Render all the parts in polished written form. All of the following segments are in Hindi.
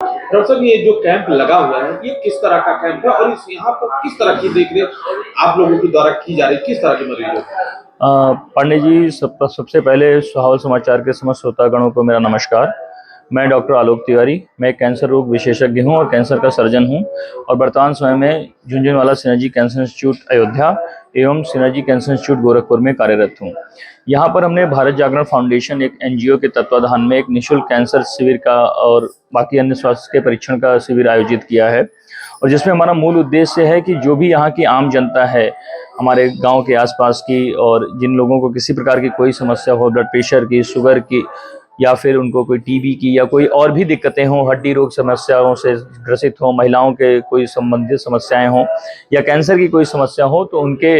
डॉक्टर साहब, ये जो कैंप लगा हुआ है, ये किस तरह का कैंप है और इस यहाँ पर किस तरह की देखरेख आप लोगों के द्वारा की जा रही है, किस तरह के मरीजों की? पांडे जी, सबसे पहले सहावल समाचार के समस्त श्रोतागणों को मेरा नमस्कार। मैं डॉक्टर आलोक तिवारी, मैं एक कैंसर रोग विशेषज्ञ हूं और कैंसर का सर्जन हूं और वर्तमान समय में Jhunjhunwala synergy cancer institute Ayodhya एवं सिनर्जी कैंसर इंस्टीट्यूट गोरखपुर में कार्यरत हूं। यहां पर हमने भारत जागरण फाउंडेशन एक एनजीओ के तत्वाधान में एक निःशुल्क कैंसर शिविर का और बाकी अन्य स्वास्थ्य के परीक्षण का शिविर आयोजित किया है और जिसमें हमारा मूल उद्देश्य है कि जो भी यहाँ की आम जनता है, हमारे गांव के आसपास की, और जिन लोगों को किसी प्रकार की कोई समस्या हो, ब्लड प्रेशर की, शुगर की, या फिर उनको कोई टीबी की या कोई और भी दिक्कतें हों, हड्डी रोग समस्याओं से ग्रसित हों, महिलाओं के कोई संबंधित समस्याएं हों या कैंसर की कोई समस्या हो, तो उनके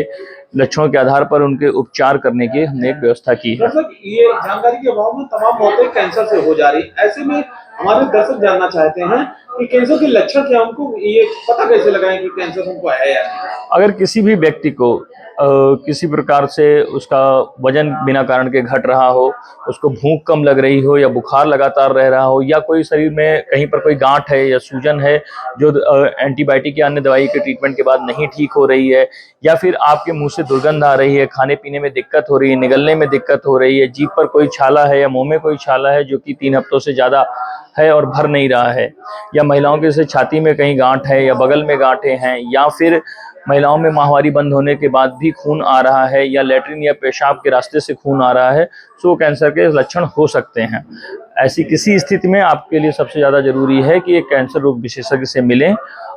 लक्षणों के आधार पर उनके उपचार करने की हमने एक व्यवस्था की है। दर्शक, ये जानकारी के अभाव में तमाम मौतें कैंसर से हो जा रही, ऐसे में हमारे दर्शक जानना चाहते हैं कि कैंसर के लक्षण क्या, उनको ये पता कैसे लगाएं कि कैंसर उनको है या नहीं? अगर किसी भी व्यक्ति को किसी प्रकार से उसका वजन बिना कारण के घट रहा हो, उसको भूख कम लग रही हो या बुखार लगातार रह रहा हो, या कोई शरीर में कहीं पर कोई गांठ है या सूजन है जो एंटीबायोटिक या अन्य दवाई के ट्रीटमेंट के बाद नहीं ठीक हो रही है, या फिर आपके मुंह से दुर्गंध आ रही है, खाने पीने में दिक्कत हो रही है, निगलने में दिक्कत हो रही है, जीभ पर कोई छाला है या मुंह में कोई छाला है जो कि 3 हफ्तों से ज़्यादा है और भर नहीं रहा है, या महिलाओं के जैसे छाती में कहीं गांठ है या बगल में गांठें हैं, या फिर महिलाओं में माहवारी बंद होने के बाद भी खून आ रहा है या लैट्रिन या पेशाब के रास्ते से खून आ रहा है, तो कैंसर के लक्षण हो सकते हैं। ऐसी किसी स्थिति में आपके लिए सबसे ज़्यादा जरूरी है कि एक कैंसर रोग विशेषज्ञ से मिलें,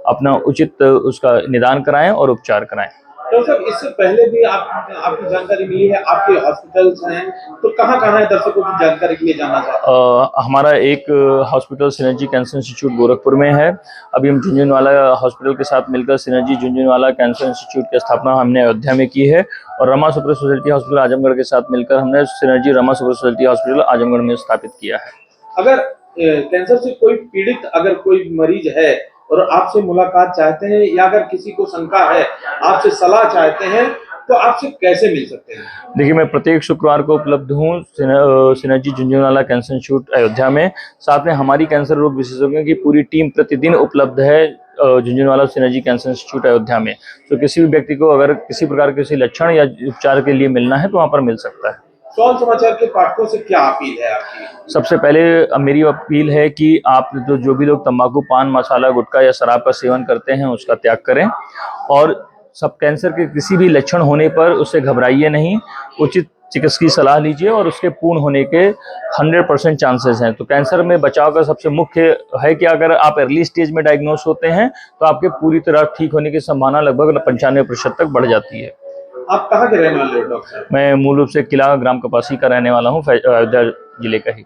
अपना उचित उसका निदान कराएं और उपचार कराएं। तो सर, इससे पहले भी आपकी जानकारी मिली है, आपके हॉस्पिटल्स हैं, तो कहाँ-कहाँ है, दर्शकों की जानकारी के लिए जानना चाहते हैं? हमारा एक hospital synergy cancer institute Gorakhpur में है। अभी हम झुनझुनवाला हॉस्पिटल के साथ मिलकर सिनर्जी झुनझुनवाला कैंसर इंस्टीट्यूट की स्थापना हमने अयोध्या में की है और Rama super speciality hospital Azamgarh के साथ मिलकर हमने synergy Rama super speciality hospital Azamgarh में स्थापित किया है। अगर कैंसर से कोई पीड़ित, अगर कोई मरीज है और आपसे मुलाकात चाहते हैं या अगर किसी को शंका है, आपसे सलाह चाहते हैं, तो आपसे कैसे मिल सकते हैं? देखिए, मैं प्रत्येक शुक्रवार को उपलब्ध हूँ synergy Jhunjhunwala cancer institute Ayodhya में। साथ में हमारी कैंसर रोग विशेषज्ञों की पूरी टीम प्रतिदिन उपलब्ध है Jhunjhunwala synergy cancer institute Ayodhya में। तो किसी भी व्यक्ति को अगर किसी प्रकार के किसी लक्षण या उपचार के लिए मिलना है तो वहाँ पर मिल सकता है। सवाल समाचार के पाठकों से क्या अपील है आपकी? सबसे पहले मेरी अपील है कि आप जो भी लोग तंबाकू, पान मसाला, गुटखा या शराब का सेवन करते हैं उसका त्याग करें, और सब कैंसर के किसी भी लक्षण होने पर उससे घबराइए नहीं, उचित चिकित्सक की सलाह लीजिए और उसके पूर्ण होने के 100% चांसेस हैं। तो कैंसर में बचाव का सबसे मुख्य है कि अगर आप अर्ली स्टेज में डायग्नोस होते हैं तो आपके पूरी तरह ठीक होने की संभावना लगभग 95% तक बढ़ जाती है। आप कहाँ के रहने वाले हो डॉक्टर साहब? मैं मूल रूप से किला ग्राम कपासी का रहने वाला हूँ, अयोध्या जिले का ही।